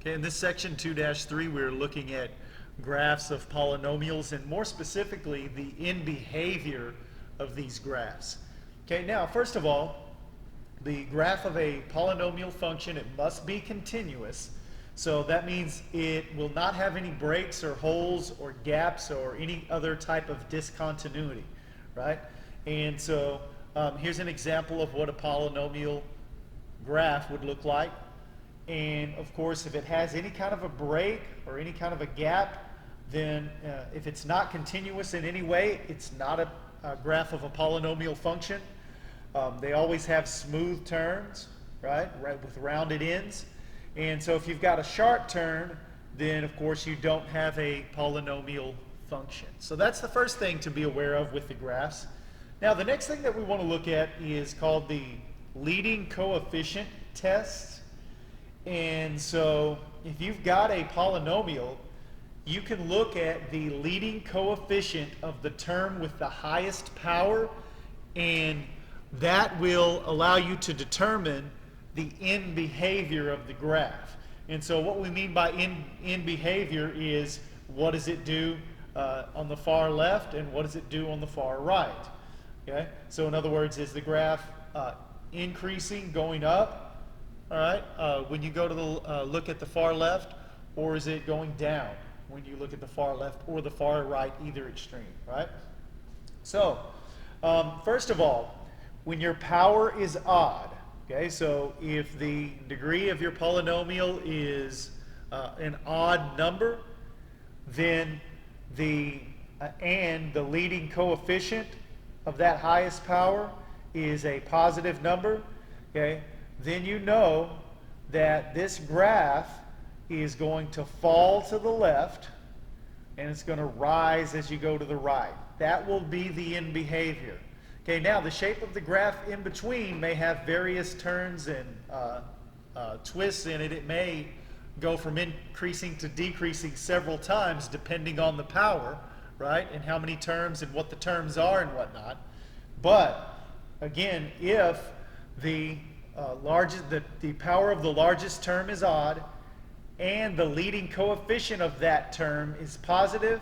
Okay, in this section 2-3, we're looking at graphs of polynomials and more specifically the end behavior of these graphs. Okay, now first of all, the graph of a polynomial function, it must be continuous. So that means it will not have any breaks or holes or gaps or any other type of discontinuity, right? And so here's an example of what a polynomial graph would look like. And of course, if it has any kind of a break or any kind of a gap, then if it's not continuous in any way, it's not a graph of a polynomial function. They always have smooth turns, right, with rounded ends. And so if you've got a sharp turn, then of course you don't have a polynomial function. So that's the first thing to be aware of with the graphs. Now the next thing that we want to look at is called the leading coefficient test. And so if you've got a polynomial, you can look at the leading coefficient of the term with the highest power, and that will allow you to determine the end behavior of the graph. And so what we mean by end behavior is what does it do on the far left and what does it do on the far right. Okay? So in other words, is the graph increasing, going up? All right, when you go to the look at the far left, or is it going down when you look at the far left or the far right, either extreme, right? So, first of all, when your power is odd, okay, so if the degree of your polynomial is an odd number, then the leading coefficient of that highest power is a positive number, okay, then you know that this graph is going to fall to the left and it's going to rise as you go to the right. That will be the end behavior. Okay, now the shape of the graph in between may have various turns and twists in it. It may go from increasing to decreasing several times depending on the power, right, and how many terms and what the terms are and whatnot. But again, if the power of the largest term is odd and the leading coefficient of that term is positive,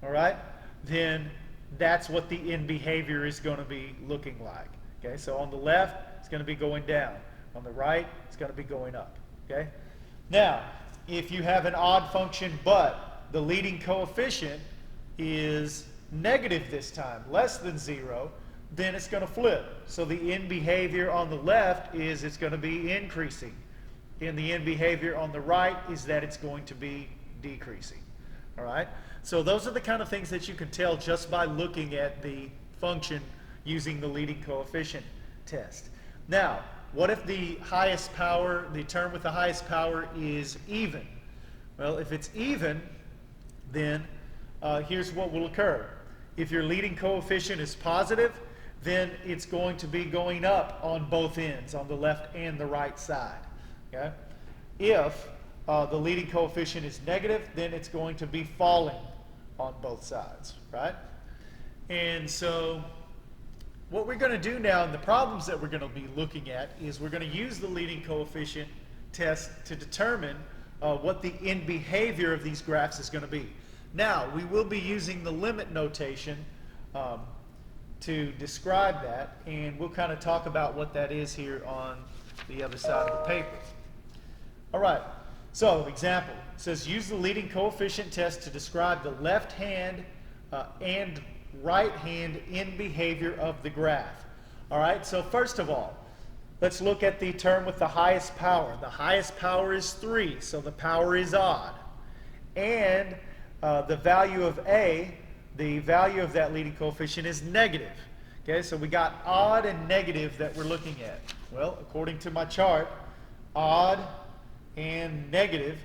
all right, then that's what the end behavior is going to be looking like. Okay, so on the left, it's going to be going down. On the right, it's going to be going up. Okay, now, if you have an odd function, but the leading coefficient is negative this time, less than 0, then it's going to flip. So the end behavior on the left is it's going to be increasing. And the end behavior on the right is that it's going to be decreasing. All right? So those are the kind of things that you can tell just by looking at the function using the leading coefficient test. Now, what if the highest power, the term with the highest power is even? Well, if it's even, then here's what will occur. If your leading coefficient is positive, then it's going to be going up on both ends, on the left and the right side. Okay? If the leading coefficient is negative, then it's going to be falling on both sides, right? And so what we're going to do now, and the problems that we're going to be looking at, is we're going to use the leading coefficient test to determine what the end behavior of these graphs is going to be. Now, we will be using the limit notation to describe that, and we'll kind of talk about what that is here on the other side of the paper. All right, so example, it says use the leading coefficient test to describe the left hand and right hand end behavior of the graph. All right, so first of all, let's look at the term with the highest power. The highest power is 3, so the power is odd. And the value of A, the value of that leading coefficient is negative. Okay, so we got odd and negative that we're looking at. Well, according to my chart, odd and negative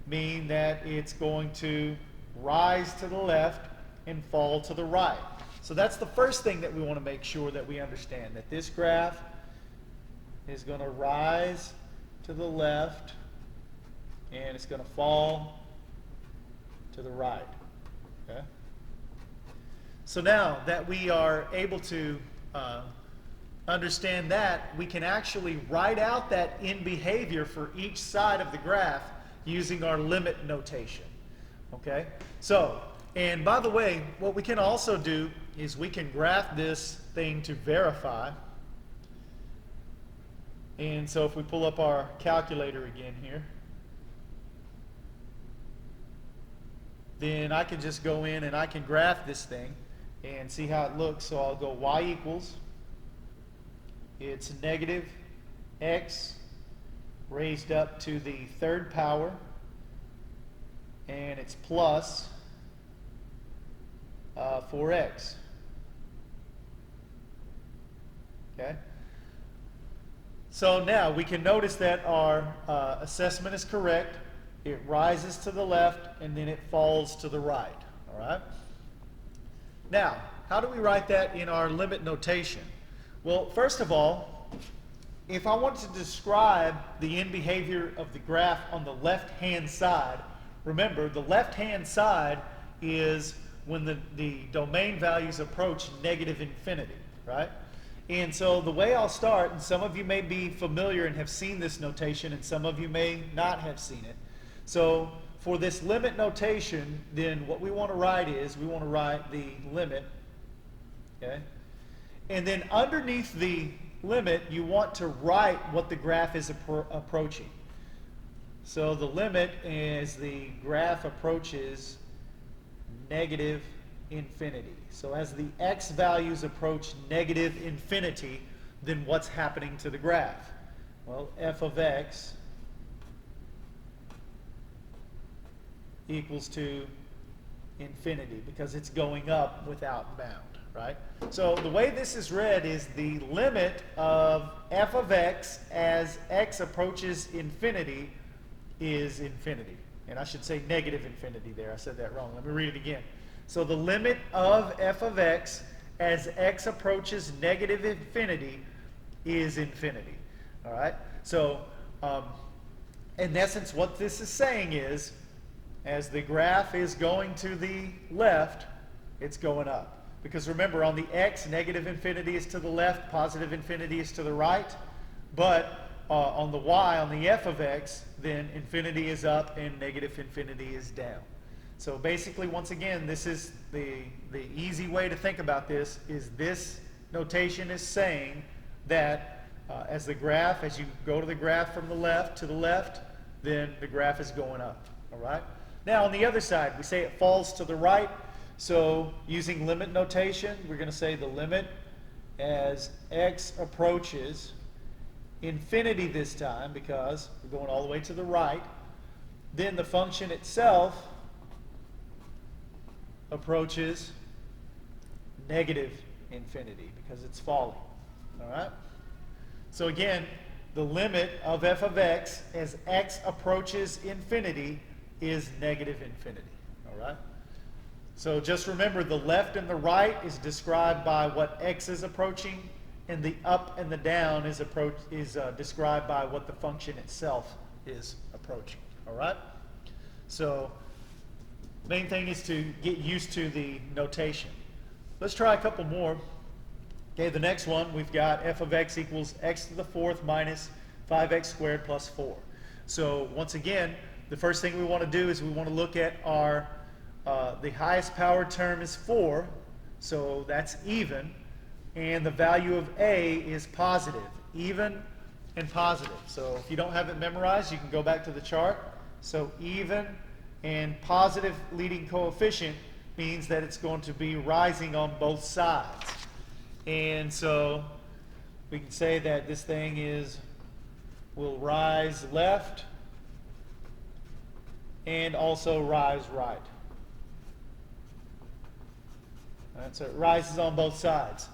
mean that it's going to rise to the left and fall to the right. So that's the first thing that we want to make sure that we understand, that this graph is going to rise to the left and it's going to fall to the right. Okay? So now that we are able to understand that, we can actually write out that end behavior for each side of the graph using our limit notation. Okay? So, and by the way, what we can also do is we can graph this thing to verify. And so if we pull up our calculator again here, then I can just go in and I can graph this thing and see how it looks. So I'll go y equals, it's negative x raised up to the third power, and it's plus 4x. Okay? So now we can notice that our assessment is correct. It rises to the left and then it falls to the right. All right? Now, how do we write that in our limit notation? Well, first of all, if I want to describe the end behavior of the graph on the left-hand side, remember, the left-hand side is when the domain values approach negative infinity, right? And so the way I'll start, and some of you may be familiar and have seen this notation, and some of you may not have seen it. So for this limit notation, then what we want to write is, we want to write the limit, okay? And then underneath the limit, you want to write what the graph is approaching. So the limit is the graph approaches negative infinity. So as the x values approach negative infinity, then what's happening to the graph? Well, f of x equals to infinity because it's going up without bound, right? So the way this is read is the limit of f of x as x approaches infinity is infinity. And I should say negative infinity there. I said that wrong. Let me read it again. So the limit of f of x as x approaches negative infinity is infinity. All right? So in essence, what this is saying is, as the graph is going to the left, it's going up. Because remember, on the x, negative infinity is to the left, positive infinity is to the right. But on the y, on the f of x, then infinity is up and negative infinity is down. So basically, once again, this is the easy way to think about this, is this notation is saying that as you go to the graph from the left to the left, then the graph is going up. All right? Now, on the other side, we say it falls to the right. So using limit notation, we're going to say the limit as x approaches infinity this time, because we're going all the way to the right, then the function itself approaches negative infinity because it's falling. All right? So again, the limit of f of x as x approaches infinity is negative infinity. All right? So just remember, the left and the right is described by what x is approaching, and the up and the down is described by what the function itself is approaching. All right? So main thing is to get used to the notation. Let's try a couple more. Okay, the next one, we've got f of x equals x to the fourth minus 5x squared plus 4. So once again, the first thing we want to do is we want to look at our, the highest power term is 4, so that's even, and the value of a is positive, even and positive. So if you don't have it memorized, you can go back to the chart. So even and positive leading coefficient means that it's going to be rising on both sides. And so we can say that this thing will rise left and also rise right. All right, so it rises on both sides.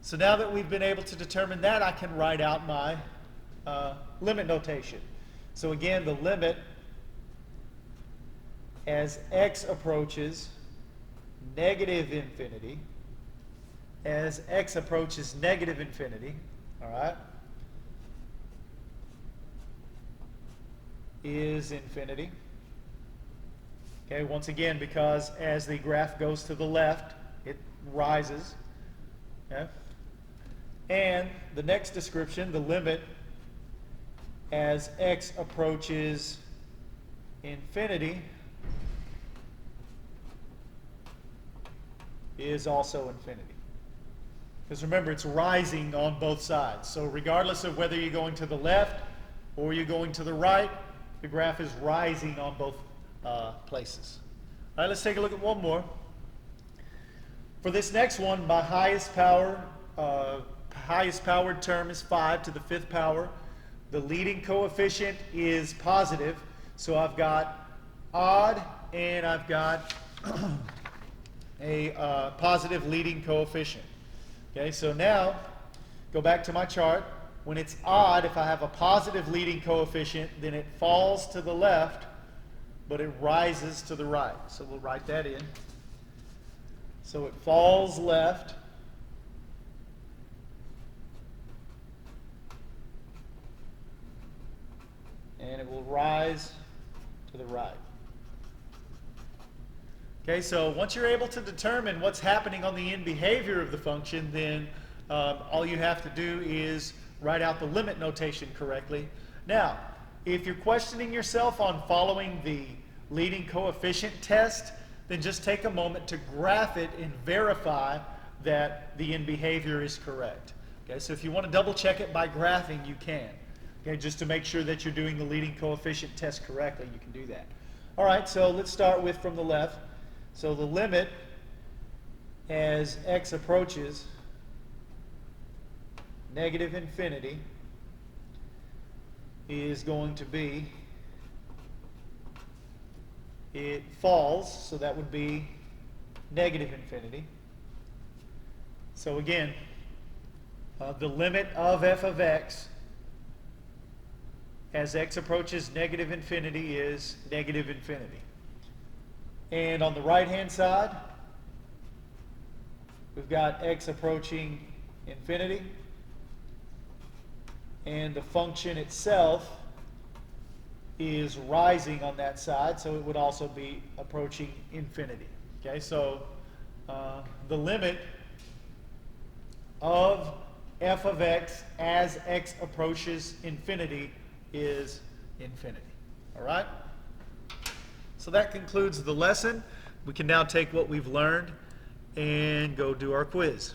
So now that we've been able to determine that, I can write out my limit notation. So again, the limit as x approaches negative infinity, as x approaches negative infinity, all right, is infinity. Okay, once again, because as the graph goes to the left, it rises. Okay? And the next description, the limit as x approaches infinity is also infinity. Because remember, it's rising on both sides. So regardless of whether you're going to the left or you're going to the right, the graph is rising on both places. All right, let's take a look at one more. For this next one, my highest powered term is 5 to the 5th power. The leading coefficient is positive, so I've got odd and I've got a positive leading coefficient. Okay, so now go back to my chart. When it's odd, if I have a positive leading coefficient, then it falls to the left, but it rises to the right. So we'll write that in. So it falls left, and it will rise to the right. Okay, so once you're able to determine what's happening on the end behavior of the function, then all you have to do is write out the limit notation correctly. Now, if you're questioning yourself on following the leading coefficient test, then just take a moment to graph it and verify that the end behavior is correct. Okay, so if you want to double check it by graphing, you can. Okay, just to make sure that you're doing the leading coefficient test correctly, you can do that. All right, so let's start with from the left. So the limit as x approaches negative infinity is going to be, it falls, so that would be negative infinity. So again, the limit of f of x as x approaches negative infinity is negative infinity. And on the right-hand side, we've got x approaching infinity. And the function itself is rising on that side, so it would also be approaching infinity. Okay, so the limit of f of x as x approaches infinity is infinity. All right? So that concludes the lesson. We can now take what we've learned and go do our quiz.